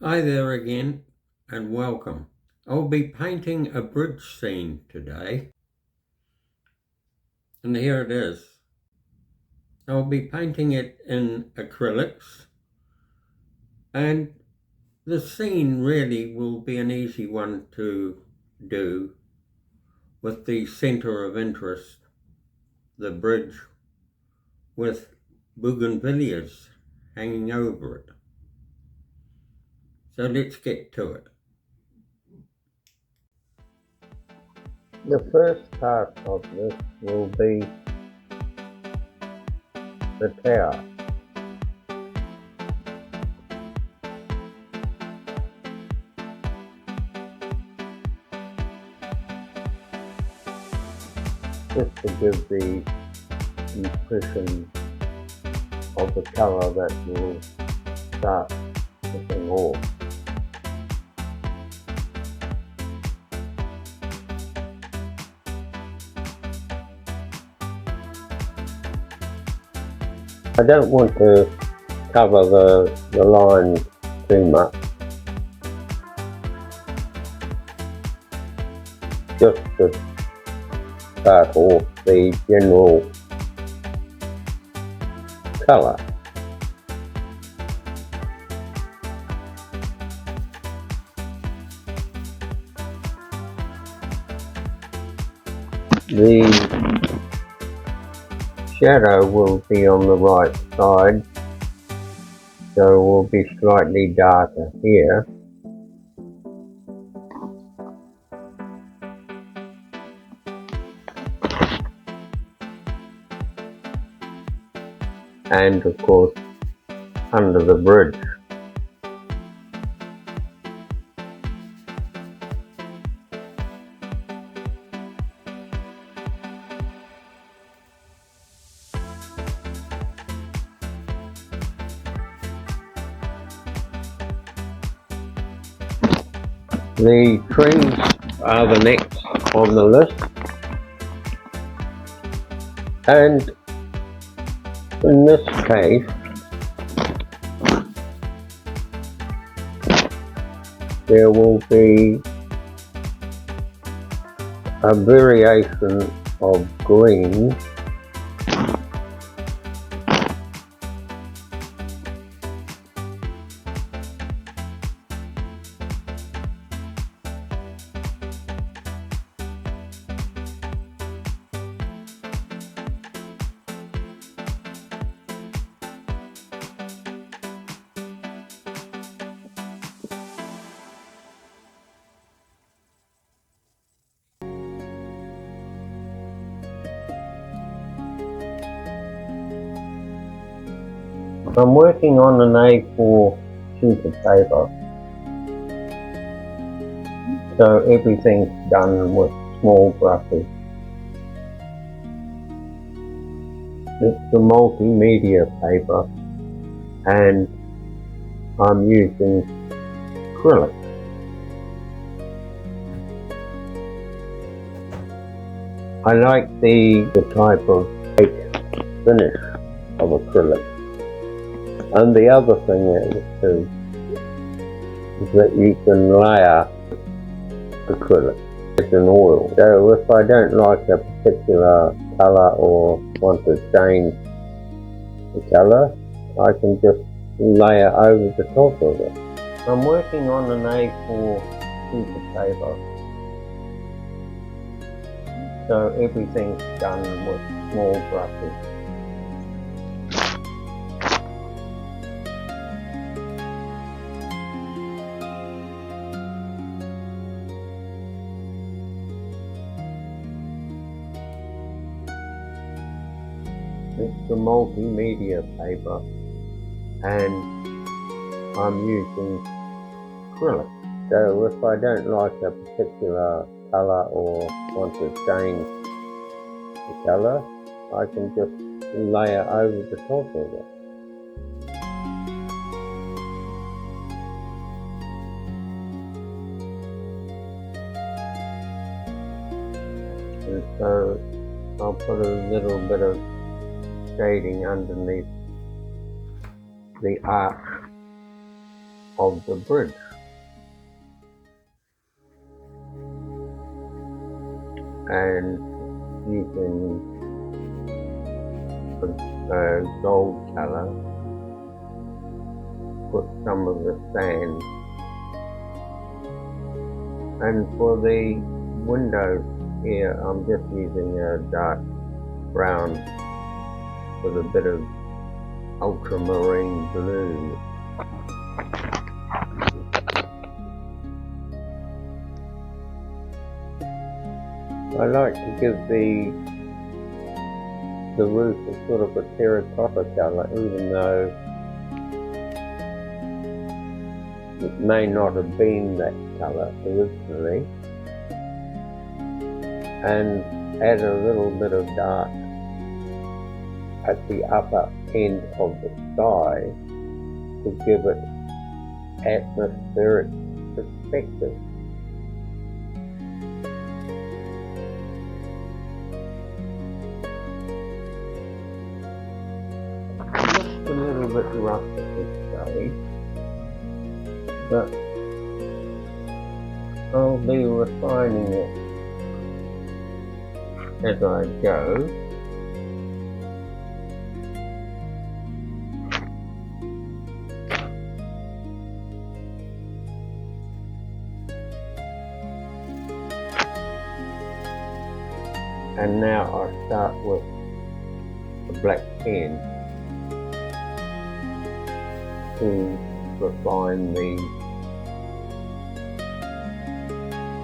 Hi there again and welcome. I'll be painting a bridge scene today, and here it is. I'll be painting it in acrylics, and the scene really will be an easy one to do with the centre of interest, the bridge with bougainvilleas hanging over it. So let's get to it. The first part of this will be the tower. Just to give the impression of the colour that will start looking off. I don't want to cover the line too much, just to start off the general colour. The shadow will be on the right side, so it will be slightly darker here. And of course under the bridge. The trees are the next on the list, and in this case there will be a variation of green I'm working on an A4 sheet of paper, so everything's done with small brushes. It's a multimedia paper, and I'm using acrylic. I like the type of finish of acrylic. And the other thing is that you can layer acrylic with an oil. So if I don't like a particular colour or want to change the colour, I can just layer over the top of it. I'm working on an A4 sheet of paper, so everything's done with small brushes. It's a multimedia paper, and I'm using acrylic. So if I don't like a particular colour or want to change the colour, I can just layer over the top of it. And so I'll put a little bit of shading underneath the arch of the bridge. And using a gold colour, put some of the sand. And for the windows here, I'm just using a dark brown with a bit of ultramarine blue. I like to give the roof a sort of a terracotta colour, even though it may not have been that colour originally, and add a little bit of dark at the upper end of the sky to give it atmospheric perspective. Just a little bit rough at this stage, but I'll be refining it as I go. And now I start with a black pen to refine the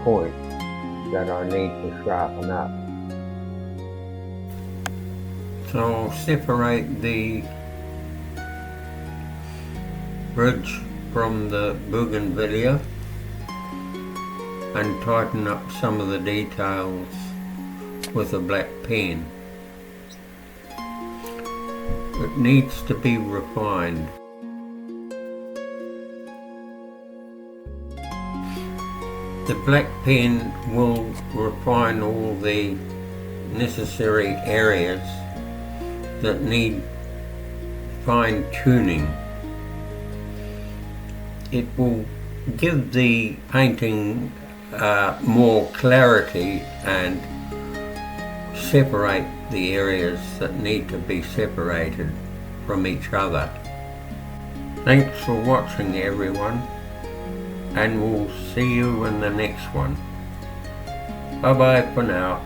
point that I need to sharpen up. So I'll separate the bridge from the bougainvillea and tighten up some of the details with a black pen. It needs to be refined. The black pen will refine all the necessary areas that need fine tuning. It will give the painting more clarity and separate the areas that need to be separated from each other. Thanks for watching, everyone, and we'll see you in the next one. Bye bye for now.